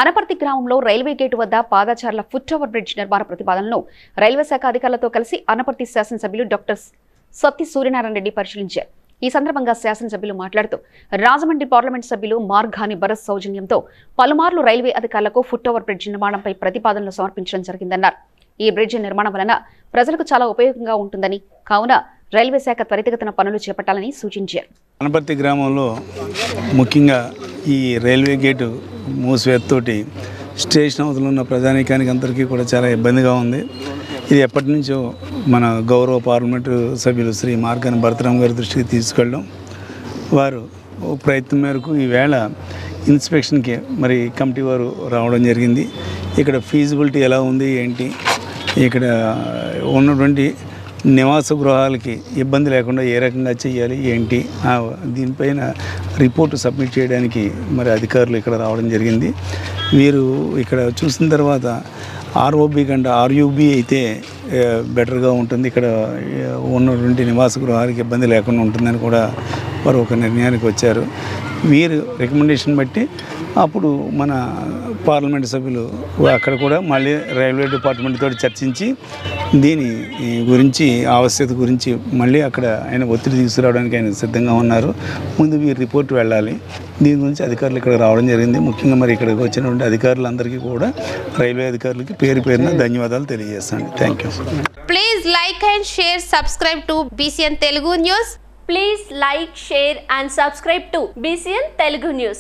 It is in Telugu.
అనపర్తి గ్రామంలో రైల్వే గేటు వద్ద పాదచారుల ఫుట్ ఓవర్ బ్రిడ్జ్ నిర్మాణ ప్రతిపాదనను రైల్వే శాఖ అధికారులతో కలిసి అనపర్తి శాసనసభ్యులు డాక్టర్ సత్తి సూర్యనారాయణ రెడ్డి పరిశీలించారు. ఈ సందర్భంగా శాసనసభ్యులు మాట్లాడుతూ రాజమండ్రి పార్లమెంట్ సభ్యులు మార్గాని భరత్ సౌజన్యంతో పలుమార్లు రైల్వే అధికారులకు ఫుట్ ఓవర్ బ్రిడ్జ్ నిర్మాణంపై ప్రతిపాదనలు సమర్పించడం జరిగిందన్నారు. ఈ బ్రిడ్జ్ నిర్మాణం వలన ప్రజలకు చాలా ఉపయోగంగా ఉంటుందని, కావున రైల్వే శాఖ త్వరితగతిన పనులు చేపట్టాలని సూచించారు. అనపర్తి గ్రామంలో ముఖ్యంగా ఈ రైల్వే గేటు మూసివేతతోటి స్టేషన్ అవతల ఉన్న ప్రజానీకానికి అందరికీ కూడా చాలా ఇబ్బందిగా ఉంది. ఇది ఎప్పటి నుంచో మన గౌరవ పార్లమెంటు సభ్యులు శ్రీ మార్గాని భరతరామ్ గారి దృష్టికి తీసుకెళ్ళడం, వారు ప్రయత్నం మేరకు ఈవేళ ఇన్స్పెక్షన్కి మరి కమిటీ వారు రావడం జరిగింది. ఇక్కడ ఫీజిబిలిటీ ఎలా ఉంది ఏంటి, ఇక్కడ ఉన్నటువంటి నివాస గృహాలకి ఇబ్బంది లేకుండా ఏ రకంగా చేయాలి ఏంటి, దీనిపైన రిపోర్టు సబ్మిట్ చేయడానికి మరి అధికారులు ఇక్కడ రావడం జరిగింది. వీరు ఇక్కడ చూసిన తర్వాత ఆర్ఓబి కంటే ఆర్యూబి అయితే బెటర్గా ఉంటుంది, ఇక్కడ ఉన్నటువంటి నివాస గృహాలకి ఇబ్బంది లేకుండా ఉంటుందని కూడా వారు ఒక నిర్ణయానికి వచ్చారు. వీరు రికమెండేషన్ బట్టి అప్పుడు మన పార్లమెంటు సభ్యులు అక్కడ కూడా మళ్ళీ రైల్వే డిపార్ట్మెంట్ తోటి చర్చించి దీని గురించి ఆవశ్యకత గురించి మళ్ళీ అక్కడ ఆయన ఒత్తిడి తీసుకురావడానికి ఆయన సిద్ధంగా ఉన్నారు. ముందు వీరి రిపోర్ట్ వెళ్ళాలి. దీని గురించి అధికారులు ఇక్కడ రావడం జరిగింది. ముఖ్యంగా మరి ఇక్కడికి వచ్చినటువంటి అధికారులందరికీ కూడా రైల్వే అధికారులకి పేరు పేరున ధన్యవాదాలు తెలియజేస్తాను. Thank you. Please like and share, subscribe to BCN Telugu News. Please like, share and subscribe to BCN Telugu News.